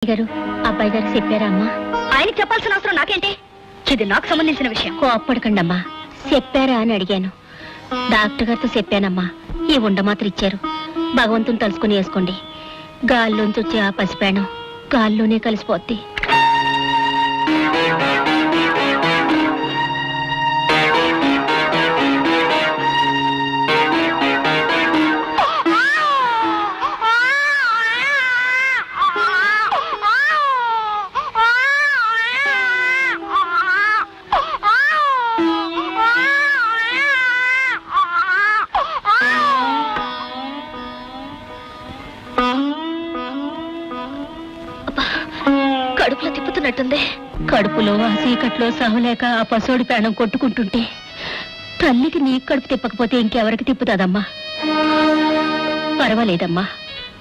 గారు అబ్బాయి గారు చెప్పారా అమ్మా? ఆయనకి చెప్పాల్సిన అవసరం నాకేంటి? ఇది నాకు సంబంధించిన విషయం. కోప్పడకండి అమ్మా, చెప్పారా అని అడిగాను. డాక్టర్ గారితో చెప్పానమ్మా. ఈ ఉండ మాత్రం ఇచ్చారు, భగవంతుని తలుసుకుని వేసుకోండి. గాల్లోంచి వచ్చే ఆ పసిపేణం గాల్లోనే కలిసిపోద్ది. కడుపులో తిప్పుతున్నట్టుంది. కడుపులో ఆ చీకట్లో సహలేక ఆ పసోడి ప్రాణం కొట్టుకుంటుంటే తల్లికి నీ కడుపు తిప్పకపోతే ఇంకెవరికి తిప్పుతాదమ్మా? పర్వాలేదమ్మా,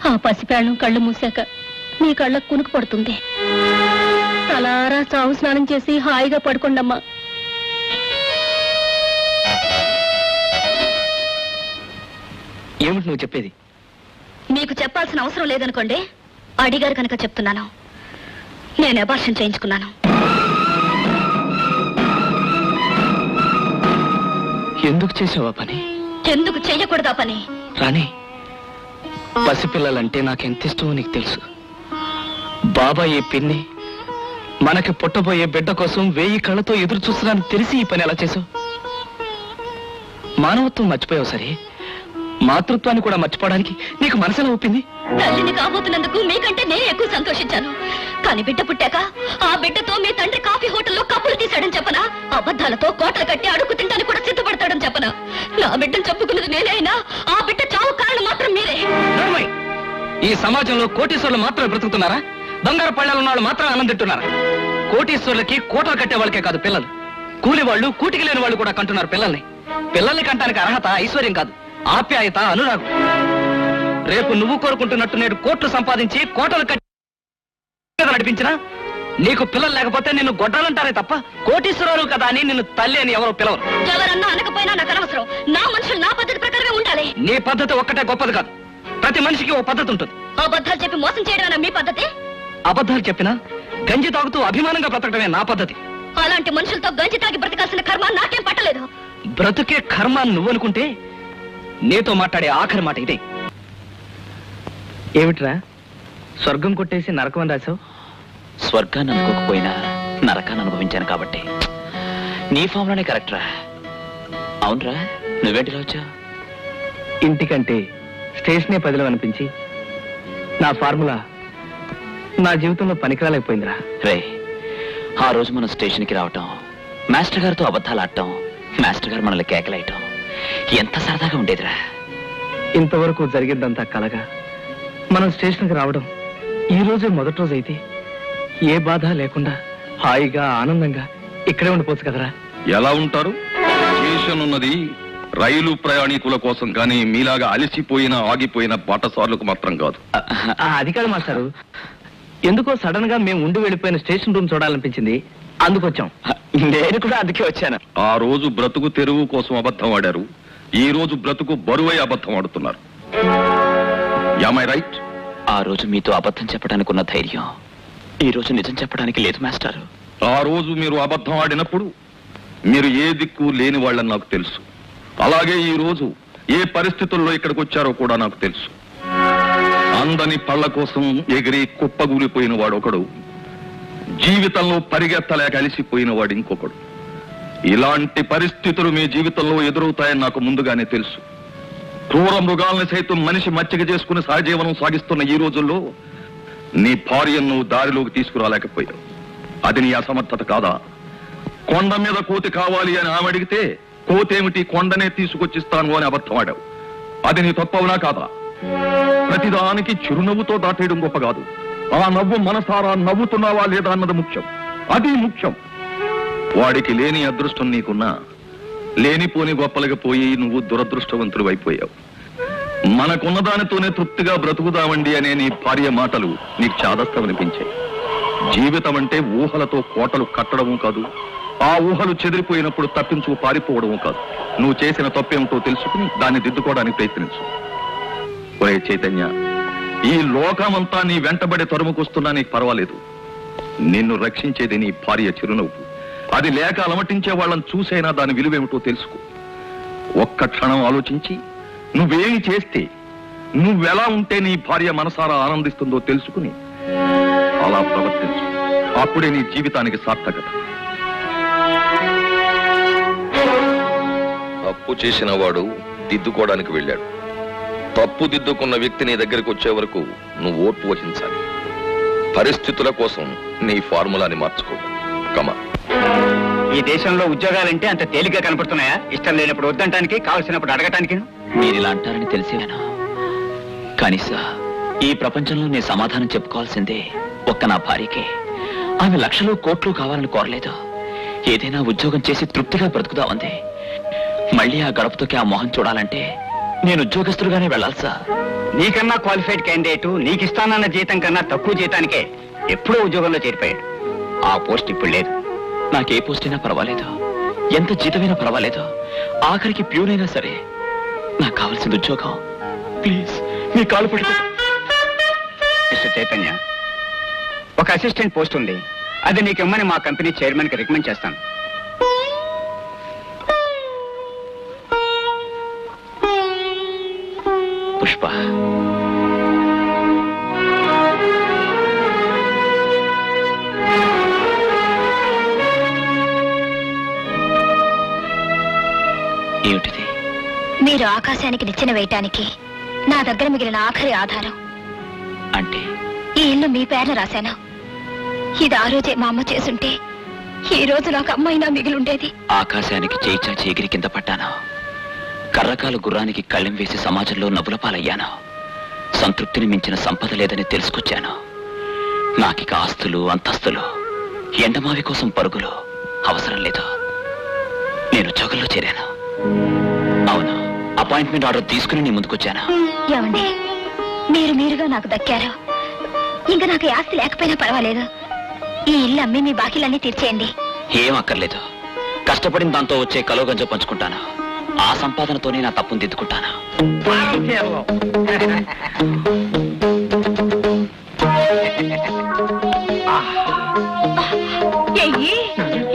ఆ పసిప్రాణం కళ్ళు మూసాక నీ కళ్ళకు కునుకు పడుతుంది. తలారా సాగు స్నానం చేసి హాయిగా పడుకోండమ్మా. ఏమిటి నువ్వు చెప్పేది? మీకు చెప్పాల్సిన అవసరం లేదనుకోండి. అడిగారు కనుక చెప్తున్నాను. నేను అబార్షన్ చేయించుకున్నాను. ఎందుకు చేసావా పని? ఎందుకు చెయ్యకూడదా పని? రాణి, పసిపిల్లలంటే నాకెంత ఇష్టమో నీకు తెలుసు. బాబాయ్ ఈ పిన్ని మనకి పుట్టబోయే బిడ్డ కోసం 1000 కళ్ళతో ఎదురు చూస్తున్నాను తెలిసి ఈ పని ఎలా చేసావు? మానవత్వం మర్చిపోయావు సరే, మాతృత్వాన్ని కూడా మర్చిపోవడానికి నీకు మనసులో ఒప్పింది? తల్లిని కాబోతున్నందుకు మీకంటే నేను ఎక్కువ సంతోషించాను. కానీ బిడ్డ పుట్టాక ఆ బిడ్డతో మీ తండ్రి కాఫీ హోటల్లో కప్పులు తీశాడని చెప్పనా? అబద్ధాలతో కోటలు కట్టి అడుగు తింటానికి కూడా సిద్ధపడతాడని చెప్పనా? నా బిడ్డను చెప్పుకున్నది నేనే అయినా ఆ బిడ్డ చావు కారణం మాత్రం మీరే. ఈ సమాజంలో కోటీశ్వర్లు మాత్రమే బ్రతుకుతున్నారా? బంగారు పళ్ళాలు ఉన్న వాళ్ళు మాత్రం ఆనందింటున్నారా? కోటీశ్వర్లకి కోటలు కట్టే వాళ్ళకే కాదు పిల్లలు, కూలి వాళ్ళు కూటికి లేని వాళ్ళు కూడా కంటున్నారు పిల్లల్ని. పిల్లల్ని కంటానికి అర్హత ఐశ్వర్యం కాదు, ఆప్యాయత, అనురాగం. రేపు నువ్వు కోరుకుంటున్నట్టు నేడు కోట్లు సంపాదించి కోటలు కట్టి నడిపించినా నీకు పిల్లలు లేకపోతే నిన్ను గొడ్డాలంటారే తప్ప కోటీశ్వరాలు కదా అని నిన్ను తల్లి అని ఎవరో పిలవరు. ఎవరన్నా అనకపోయినా నాకు అనవసరం. నా మనుషులు నా పద్ధతి ప్రకారమే ఉండాలి. నీ పద్ధతి ఒక్కటే గొప్పది కాదు, ప్రతి మనిషికి ఓ పద్ధతి ఉంటుంది. అబద్ధాలు చెప్పి మోసం చేయడం మీ పద్ధతి? అబద్ధాలు చెప్పినా గంజి తాగుతూ అభిమానంగా బ్రతకడమే నా పద్ధతి. అలాంటి మనుషులతో గంజి తాగి బ్రతకాల్సిన కర్మ నాకేం పట్టలేదు. బ్రతుకే కర్మ నువ్వనుకుంటే నీతో మాట్లాడే ఆఖరి మాట ఇదే. ఏమిట్రా స్వర్గం కొట్టేసి నరకం అని రాశావు? స్వర్గాన్ని అనుకోకపోయినా నరకాన్ని అనుభవించాను కాబట్టి నీ ఫామ్లోనే కరెక్ట్ రా. అవునరా, నువ్వేంటిలో వచ్చావు? ఇంటికంటే స్టేషనే పదిలో అనిపించి నా ఫార్ములా నా జీవితంలో పనికిరాలేకపోయిందిరా. రే, ఆ రోజు మనం స్టేషన్కి రావటం, మాస్టర్ గారితో అబద్ధాలు ఆడటం, మాస్టర్ గారు మనల్ని కేకలేయటం ఎంత సరదాగా ఉండేదిరా. ఇంతవరకు జరిగిందంతా కలగా మనం స్టేషన్కి రావడం ఈ రోజే మొదటి రోజు అయితే ఏ బాధ లేకుండా హాయిగా ఆనందంగా ఇక్కడే ఉండిపోవచ్చు కదరా. ఎలా ఉంటారు? స్టేషన్ ఉన్నది రైలు ప్రయాణికుల కోసం, కానీ మీలాగా అలసిపోయిన ఆగిపోయిన బాటసార్లకు మాత్రం కాదు. అది కాదు మాస్టారు, ఎందుకో సడన్ గా మేము ఉండి వెళ్ళిపోయిన స్టేషన్ రూమ్ చూడాలనిపించింది, అందుకొచ్చాం. నేను కూడా అందుకే వచ్చాను. ఆ రోజు బ్రతుకు తెరువు కోసం అబద్ధం ఆడారు, ఈ రోజు బ్రతుకు బరువై అబద్ధం ఆడుతున్నారు. Am I right? ఆ రోజు మీతో అబద్ధం చెప్పడానికి ఉన్న ధైర్యం ఈ రోజు నిజం చెప్పడానికి లేదు మాస్టారు. ఆ రోజు మీరు అబద్ధం ఆడినప్పుడు మీరు ఏ దిక్కు లేని వాళ్ళని నాకు తెలుసు. అలాగే ఈ రోజు ఏ పరిస్థితుల్లో ఇక్కడికి వచ్చారో కూడా నాకు తెలుసు. అందని పళ్ళ కోసం ఎగిరి కుప్పగూలిపోయిన వాడు ఒకడు, జీవితంలో పరిగెత్తలేక అలిసిపోయిన వాడు ఇంకొకడు. ఇలాంటి పరిస్థితులు మీ జీవితంలో ఎదురవుతాయని నాకు ముందుగానే తెలుసు. క్రూర మృగాలను సైతం మనిషి మచ్చిక చేసుకుని సహజీవనం సాగిస్తున్న ఈ రోజుల్లో నీ భార్యను దారిలోకి తీసుకురాలేకపోయావు. అది నీ అసమర్థత కాదా? కొండ మీద కోతి కావాలి అని ఆమె అడిగితే కోతేమిటి కొండనే తీసుకొచ్చిస్తాను అని అబద్ధం ఆడావు. అది నీ తప్పవునా కాదా? ప్రతిదానికి చిరునవ్వుతో దాటేయడం గొప్ప కాదు, ఆ నవ్వు మనసారా నవ్వుతున్నావా లేదా అన్నది ముఖ్యం. అది ముఖ్యం. వాడికి లేని అదృష్టం నీకున్నా లేనిపోని గొప్పలుగా పోయి నువ్వు దురదృష్టవంతుడు అయిపోయావు. మనకున్న దానితోనే తృప్తిగా బ్రతుకుదామండి అనే నీ భార్య మాటలు నీకు చాదస్తమనిపించాయి. జీవితం అంటే ఊహలతో కోటలు కట్టడము కాదు, ఆ ఊహలు చెదిరిపోయినప్పుడు తప్పించుకు పారిపోవడము కాదు. నువ్వు చేసిన తప్పేమిటో తెలుసుకుని దాన్ని దిద్దుకోవడానికి ప్రయత్నించు. ఒరే చైతన్య, ఈ లోకమంతా నీ వెంటబడి తరుముకొస్తున్నా నీకు పర్వాలేదు. నిన్ను రక్షించేది నీ భార్య చిరునవ్వు. అది లేక అలమటించే వాళ్ళని చూసైనా దాని విలువేమిటో తెలుసుకో. ఒక్క క్షణం ఆలోచించి నువ్వేమి చేస్తే, నువ్వెలా ఉంటే నీ భార్య మనసారా ఆనందిస్తుందో తెలుసుకుని అలా ప్రవర్తించు. అప్పుడే నీ జీవితానికి సార్థకత. తప్పు చేసిన వాడు దిద్దుకోవడానికి వెళ్ళాడు. తప్పు దిద్దుకున్న వ్యక్తి నీ దగ్గరికి వచ్చే వరకు నువ్వు ఓర్పు వహించాలి. పరిస్థితుల కోసం నీ ఫార్ములాని మార్చుకో. కమా. ఈ దేశంలో ఉద్యోగాలంటే అంత తేలిగ్గా కనపడుతున్నాయా? ఇష్టం లేనప్పుడు వద్దంటానికి, కావలసినప్పుడు అడగటానికి. మీరు ఇలా అంటారని తెలిసేవేనా? కానీ సార్, ఈ ప్రపంచంలో నేను సమాధానం చెప్పుకోవాల్సిందే ఒక్క నా భార్యకే. ఆమె లక్షలు కోట్లు కావాలని కోరలేదు. ఏదైనా ఉద్యోగం చేసి తృప్తిగా బ్రతుకుదామంది. మళ్ళీ ఆ గడపతోకి ఆ మొహం చూడాలంటే నేను ఉద్యోగస్తులుగానే వెళ్ళాలి సార్. నీకన్నా క్వాలిఫైడ్ క్యాండిడేట్ నీకిస్తానన్న జీతం కన్నా తక్కువ జీతానికే ఎప్పుడో ఉద్యోగంలో చేరిపోయాడు. ఆ పోస్ట్ ఇప్పుడు లేదు. నాకే పోస్ట్ అయినా పర్వాలేదు, ఎంత జీతమైనా పర్వాలేదు, ఆఖరికి ప్యూన్ అయినా సరే. నాకు కావాల్సింది ఉద్యోగం. ప్లీజ్ మీ కాలు పట్టుకో. మిస్టర్ చైతన్య, ఒక అసిస్టెంట్ పోస్ట్ ఉంది. అది నీకు ఇమ్మని మా కంపెనీ చైర్మన్ కి రికమెండ్ చేస్తాను. పుష్ప, ఏమిటిది? మీరు ఆకాశానికి నిచ్చెన వేయటానికి నా దగ్గర మిగిలిన ఆఖరి ఆధారం. అంటే ఈ ఇల్లు మీ పేరున రాశాను. ఇది ఆ రోజే మా అమ్మ చేసుంటే ఈ రోజు నాకు అమ్మైనా మిగిలుండేది. ఆకాశానికి చేయి చాచి ఎగిరి కింద పడ్డాను. కర్రకాల గుర్రానికి కళ్ళెం వేసి సమాజంలో నవ్వుల పాలయ్యాను. సంతృప్తిని మించిన సంపద లేదని తెలుసుకొచ్చాను. నాకిక ఆస్తులు, అంతస్తులు, ఎండమావి కోసం పరుగులు అవసరం లేదు. నేను ఉద్యోగంలో చేరాను. అవును, అపాయింట్మెంట్ ఆర్డర్ తీసుకుని నీ ముందుకొచ్చాను. ఏమండి, మీరుగా నాకు దక్కారు. ఇంకా నాకు ఈ ఆస్తి లేకపోయినా పర్వాలేదు. ఈ ఇల్లు అమ్మి మీ బాకీలన్నీ తీర్చేయండి. ఏం అక్కర్లేదు. కష్టపడిన దాంతో వచ్చే కలోగంజో పంచుకుంటాను. ఆ సంపాదనతోనే నా తప్పును దిద్దుకుంటాను.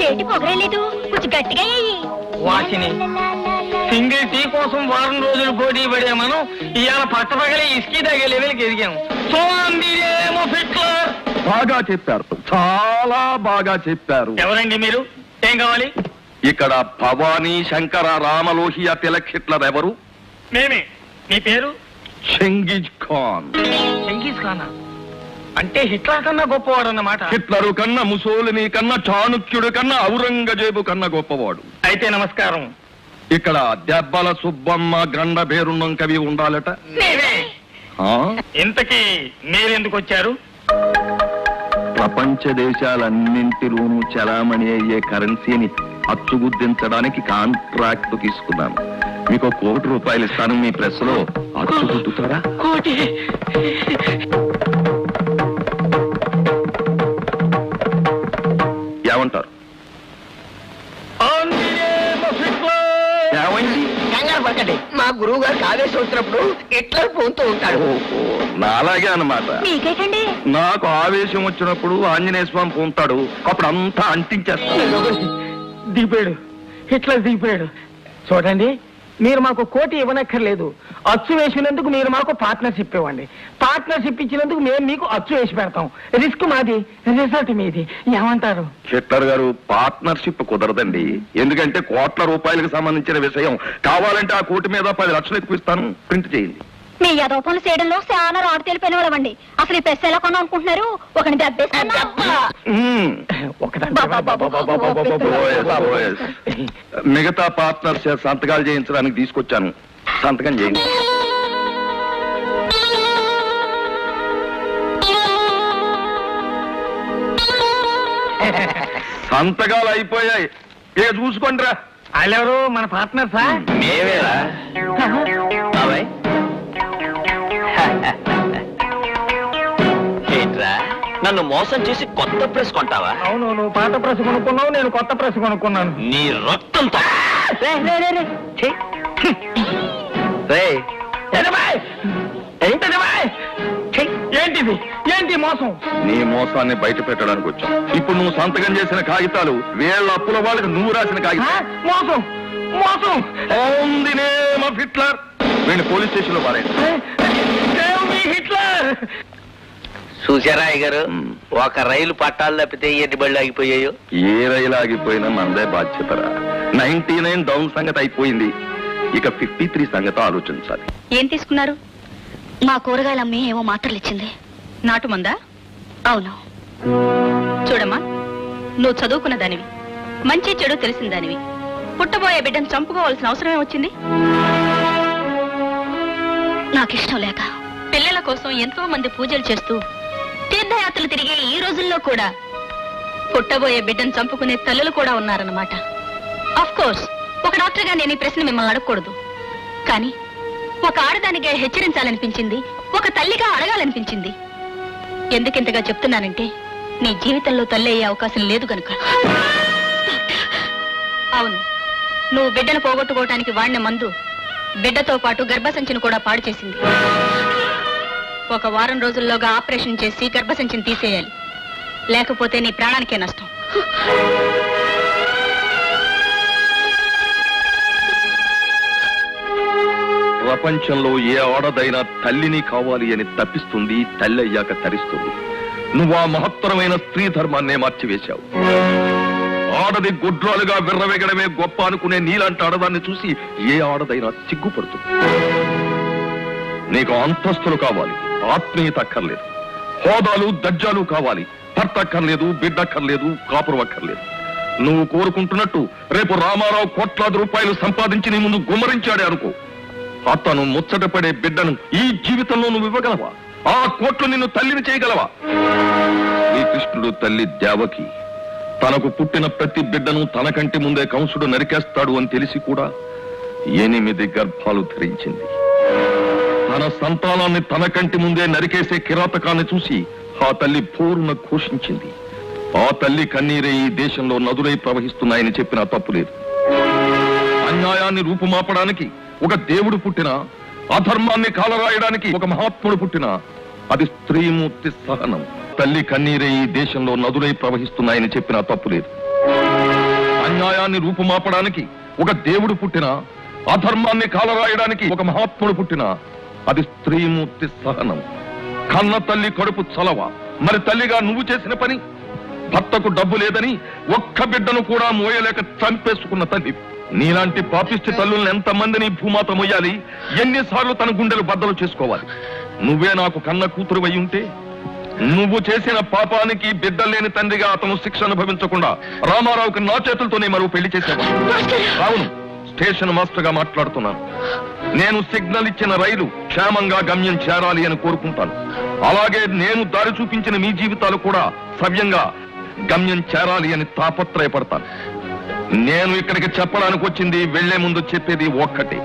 ఏంటి పొగరేలేదు, కొంచెం గట్టిగా అయ్యి. వాచిని సింగిల్ టీ కోసం వారం రోజులు పోటీ పడే మనం ఇవాళ పట్టపగలే ఇసుకీ తగ్గే లెవెల్కి ఎదిగాము. బాగా చెప్పారు, చాలా బాగా చెప్పారు. ఎవరండి మీరు? ఏం కావాలి? ఇక్కడ భవానీ, శంకర, రామలోహియా, తిలక్, హిట్లర్ ఎవరు? మేమే. మీ పేరు? చెంగిజ్ ఖాన్. చెంగీజ్ ఖానా? అంటే హిట్లర్ కన్నా గొప్పవాడు అన్నమాట. హిట్లరు కన్నా, ముసోలిని కన్నా, చాణుక్యుడు కన్నా, ఔరంగజేబు కన్నా గొప్పవాడు. అయితే నమస్కారం. ఇక్కడ దెబ్బల సుబ్బమ్మ, గండ బేరున్నం కవి ఉండాలట. ఆ? ఇంతకీ మీరెందుకు వచ్చారు? ప్రపంచ దేశాలన్నింటిలోనూ చలామణి అయ్యే కరెన్సీని అచ్చుగుద్దించడానికి కాంట్రాక్ట్ తీసుకున్నాను. మీకు ₹1,00,00,000 ఇస్తాను. మీ ప్రెస్ లో అచ్చుగుద్దుతారా? కోటి. ఏమంటారు? ఏమైంది? కంగారు పడకండి. మా గురువు గారికి ఆవేశం వచ్చినప్పుడు హిట్లర్ పోతూ ఉంటాడు. ఓహో, నాలాగే అన్నమాట. మీకేటండి? నాకు ఆవేశం వచ్చినప్పుడు ఆంజనేయ స్వామి పొంతాడు. అప్పుడు అంతా అంటించేస్తాడు. దిగిపోయాడు. హిట్లర్ దిగిపోయాడు. చూడండి, మీరు మాకు కోటి ఇవ్వనక్కర్లేదు. అచ్చు వేసినందుకు మీరు మాకు పార్ట్నర్షిప్ ఇవ్వండి. పార్ట్నర్షిప్ ఇచ్చినందుకు మేము మీకు అచ్చు వేసి పెడతాం. రిస్క్ మాది, రిజల్ట్ మీది. ఏమంటారు? హిట్లర్ గారు, పార్ట్నర్షిప్ కుదరదండి. ఎందుకంటే ₹1,00,00,000 సంబంధించిన విషయం. కావాలంటే ఆ కోటి మీద 10 లక్షలు ఎక్కువ ఇస్తాను. ప్రింట్ చేయండి. మీ యదోపనులు చేయడంలో చాలా రాడు తెలిపోయిన వాళ్ళమండి. అసలు ఈ ప్రెస్ ఎలా కొన్నా అనుకుంటున్నారు? ఒకటి దెబ్బేస్తున్నా. మిగతా పార్ట్నర్స్ సంతకాలు చేయించడానికి తీసుకొచ్చాను. సంతకం చేయండి. సంతకాలు అయిపోయాయి. ఇక చూసుకోండి రా. వాళ్ళెవరు? మన పార్ట్నర్సా? మేవేరా? బాబాయ్, ఏంట్రా నన్ను మోసం చేసి కొత్త ప్రెస్ కొంటావా? అవును, నువ్వు పాత ప్రెస్ కొనుక్కున్నావు, నేను కొత్త ప్రెస్ కొనుక్కున్నాను. నీ రక్తంతో. ఎదబాయ్! ఎదబాయ్! ఏంటిది? ఏంటి మోసం? నీ మోసాన్ని బయట పెట్టడానికి వచ్చాం. ఇప్పుడు నువ్వు సంతకం చేసిన కాగితాలు వీళ్ళ అప్పుల వాళ్ళకి నువ్వు రాసిన ఆ? కాగితాలు. మోసం మోసం! On the name of Hitler వీడిని పోలీస్ స్టేషన్ లో పారేయండి. Save me, Hitler! చూసారా అయ్యగారు, ఒక రైలు పట్టాలు తప్పితే ఎన్ని బళ్ళు ఆగిపోయాయో. ఏ రైలు ఆగిపోయినా మనదే బాధ్యతరా. 99 డౌన్ సంగతి అయిపోయింది. ఇక 53 సంగతి ఆలోచించాలి. ఏం తీసుకున్నారు? మా కూరగాయలమ్మి ఏమో మాత్రలు ఇచ్చింది. నాటు మందా? అవును. చూడమ్మా, నువ్వు చదువుకున్న దానివి, మంచి చెడు తెలిసిన దానివి. పుట్టబోయే బిడ్డను చంపుకోవాల్సిన అవసరమే వచ్చింది? నాకిష్టం లేక. పిల్లల కోసం ఎంతో మంది పూజలు చేస్తూ తీర్థయాత్రలు తిరిగే ఈ రోజుల్లో కూడా పుట్టబోయే బిడ్డను చంపుకునే తల్లులు కూడా ఉన్నారన్నమాట. ఆఫ్ కోర్స్, ఒక డాక్టర్గా నేను ఈ ప్రశ్న మిమ్మల్ని అడగకూడదు. కానీ ఒక ఆడదానిగా హెచ్చరించాలనిపించింది, ఒక తల్లిగా అడగాలనిపించింది. ఎందుకింతగా చెప్తున్నానంటే నీ జీవితంలో తల్లి అయ్యే అవకాశం లేదు గనుక. అవును, నువ్వు బిడ్డను పోగొట్టుకోవటానికి వాడిన మందు బిడ్డతో పాటు గర్భసంచిని కూడా పాడు చేసింది. ఒక వారం రోజుల్లోగా ఆపరేషన్ చేసి గర్భసంచిని తీసేయాలి, లేకపోతే నీ ప్రాణానికే నష్టం. ప్రపంచంలో ఏ ఆడదైనా తల్లిని కావాలి అని తప్పిస్తుంది, తల్లి అయ్యాక తరిస్తుంది. నువ్వు ఆ మహత్తరమైన స్త్రీ ధర్మాన్నే మార్చివేశావు. ఆడది గుడ్రాలుగా విర్రవేగడమే గొప్ప అనుకునే నీలాంటి ఆడదాన్ని చూసి ఏ ఆడదైనా సిగ్గుపడుతుంది. నీకు అంతస్తులు కావాలి, ఆత్మీయత అక్కర్లేదు. హోదాలు దజ్జాలు కావాలి, భర్త అక్కర్లేదు, బిడ్డ అక్కర్లేదు, కాపురం అక్కర్లేదు. నువ్వు కోరుకుంటున్నట్టు రేపు రామారావు కోట్లాది రూపాయలు సంపాదించి నీ ముందు గుమ్మరించాడే అనుకో, అతను ముచ్చటపడే బిడ్డను ఈ జీవితంలో నువ్వు ఇవ్వగలవా? ఆ కోట్లు నిన్ను తల్లిని చేయగలవా? శ్రీకృష్ణుడు తల్లి దేవకి తనకు పుట్టిన ప్రతి బిడ్డను తన కంటి ముందే కంసుడు నరికేస్తాడు అని తెలిసి కూడా 8 గర్భాలు ధరించింది. తన సంతానాన్ని తన కంటి ముందే నరికేసే కిరాతకాన్ని చూసి ఆ తల్లి పోరున ఘోషించింది. ఆ తల్లి కన్నీరే ఈ దేశంలో నదులై ప్రవహిస్తున్నాయని చెప్పినా తప్పులేదు. అన్యాయాన్ని రూపుమాపడానికి ఒక దేవుడు పుట్టినా, అధర్మాన్ని కాలరాయడానికి ఒక మహాత్ముడు పుట్టినా అది స్త్రీమూర్తి సహనం. తల్లి కన్నీరే ఈ దేశంలో నదులై ప్రవహిస్తున్నాయని చెప్పినా తప్పులేదు. అన్యాయాన్ని రూపుమాపడానికి ఒక దేవుడు పుట్టినా, అధర్మాన్ని కాలరాయడానికి ఒక మహాత్ముడు పుట్టినా అది స్త్రీమూర్తి సహనం. కన్న తల్లి కడుపు చలవ. మరి తల్లిగా నువ్వు చేసిన పని? భర్తకు డబ్బు లేదని ఒక్క బిడ్డను కూడా మోయలేక చంపేసుకున్న తల్లి. నీలాంటి పాపిష్టి తల్లుల్ని ఎంతమందిని భూమాత మొయ్యాలి? ఎన్నిసార్లు తన గుండెలు బద్దలు చేసుకోవాలి? నువ్వే నాకు కన్న కూతురు అయి ఉంటే నువ్వు చేసిన పాపానికి బిడ్డలేని తండ్రిగా అతను శిక్ష అనుభవించకుండా రామారావుకి నా చేతులతోనే మరో పెళ్లి చేసేవాడు. అవును, స్టేషన్ మాస్టర్ గా మాట్లాడుతున్నాను. నేను సిగ్నల్ ఇచ్చిన రైలు క్షేమంగా గమ్యం చేరాలి అని కోరుకుంటాను. అలాగే నేను దారి చూపించిన మీ జీవితాలు కూడా సవ్యంగా గమ్యం చేరాలి అని తాపత్రయపడతాను. నేను ఇక్కడికి చెప్పడానికి వచ్చింది, వెళ్లే ముందు చెప్పేది ఒక్కటే.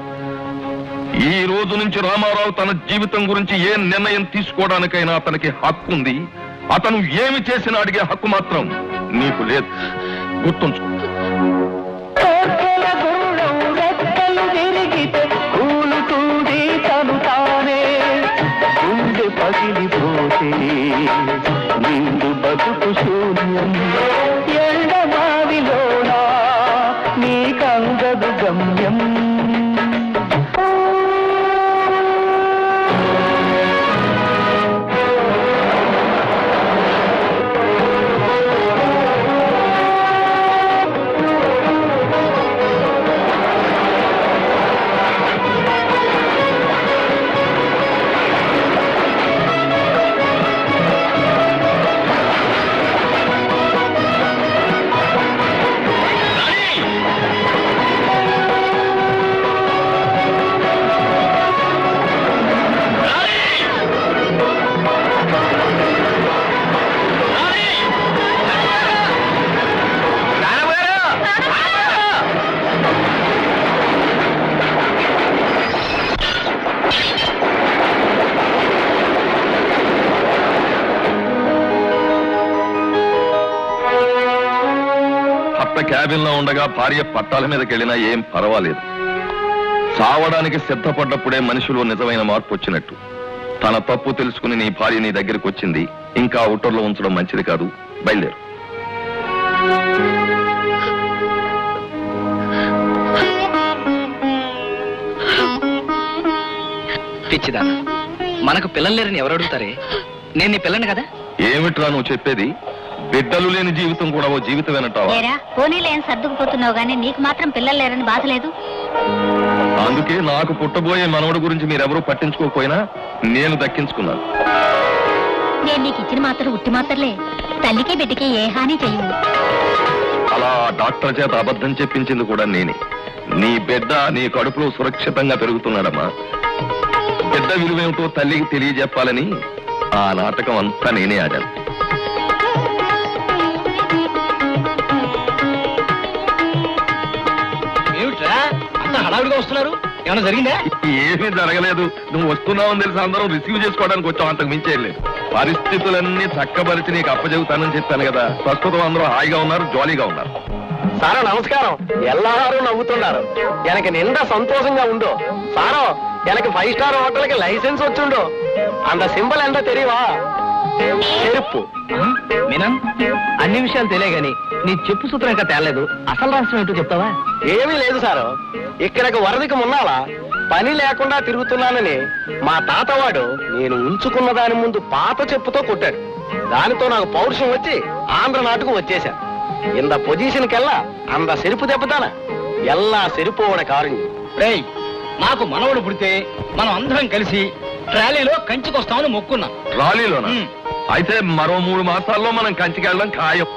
ఈ రోజు నుంచి రామారావు తన జీవితం గురించి ఏ నిర్ణయం తీసుకోవడానికైనా అతనికి హక్కు ఉంది. అతను ఏమి చేసినా అడిగే హక్కు మాత్రం నీకు లేదు. గుర్తుంచుకో. పగిలిపోతే నిండు బతుకు శూన్యం. ఎండమావిలోనా నీకంగదు గమ్యం. క్యాబిన్ లో ఉండగా భార్య పట్టాల మీదకి వెళ్ళినా ఏం పర్వాలేదు. చావడానికి సిద్ధపడ్డప్పుడే మనిషిలో నిజమైన మార్పు వచ్చినట్టు తన తప్పు తెలుసుకుని నీ భార్య నీ దగ్గరికి వచ్చింది. ఇంకా అవుటర్లో ఉంచడం మంచిది కాదు. బయలుదేరు. పిచ్చిదానా, మనకు పిల్లలు లేరని ఎవరు అడుగుతారే? నేను నీ పిల్లని కదా. ఏమిట్రా నువ్వు చెప్పేది? బిడ్డలు లేని జీవితం కూడా ఓ జీవితమేనంటావా? లేరా, పోనీలు ఏం సర్దుకుపోతున్నావు గానీ నీకు మాత్రం పిల్లలు లేరని బాధ లేదు. అందుకే నాకు పుట్టబోయే మనవడు గురించి మీరెవరూ పట్టించుకోకపోయినా నేను దక్కించుకున్నాను. నేను నీకు ఇచ్చిన మాత్రం ఉట్టి మాత్రలే, తల్లికి బిడ్డకి ఏ హాని చెయ్యవు. అలా డాక్టర్ చేత అబద్ధం చెప్పించింది కూడా నేనే. నీ బిడ్డ నీ కడుపులో సురక్షితంగా పెరుగుతున్నాడమ్మా. బిడ్డ విలువేమిటో తల్లికి తెలియజెప్పాలని ఆ నాటకం అంతా నేనే ఆడాను. ఏమిట్రా అంత హడావుడిగా వస్తున్నారు? ఏమైనా జరిగిందా? ఏమీ జరగలేదు. నువ్వు వస్తున్నావని తెలిసి అందరం రిసీవ్ చేసుకోవడానికి వచ్చావు, అంతకు మించేయలేదు. పరిస్థితులన్నీ చక్కబరిచి నీకు అప్పచెబుతానని చెప్పాను కదా. ప్రస్తుతం అందరూ హాయిగా ఉన్నారు, జాలీగా ఉన్నారు. సారో నమస్కారం. ఎల్లవారు నవ్వుతున్నారు. ఎనకి నిండా సంతోషంగా ఉండు. సారో ఎనకి 5 స్టార్ హోటల్కి లైసెన్స్ వచ్చుండు. అంత సింబల్ ఎంత తెలియవా? చెరుపు. మీనం, అన్ని విషయాలు తెలియగాని నీ చెప్పు సూత్రం ఇంకా తేలేదు. అసలు రహస్యం ఏంటో చెప్తావా? ఏమీ లేదు సారు. ఇక్కడికి వరదకి మున్నావా పని లేకుండా తిరుగుతున్నానని మా తాతవాడు నేను ఉంచుకున్న దాని ముందు పాత చెప్పుతో కొట్టాడు. దానితో నాకు పౌరుషం వచ్చి ఆంధ్ర నాటుకు వచ్చేశాను. ఇంత పొజిషన్కెల్లా అంత సెరుపు దెబ్బతాన ఎల్లా సెరిపోవడ కారుణ్యం. రేయ్, నాకు మనవడు పుడితే మనం అందరం కలిసి ట్రాలీలో కంచికొస్తామని మొక్కున్నాం. ట్రాలీలోనా? అయితే మరో 3 మాసాల్లో మనం కంచికి వెళ్ళడం ఖాయం.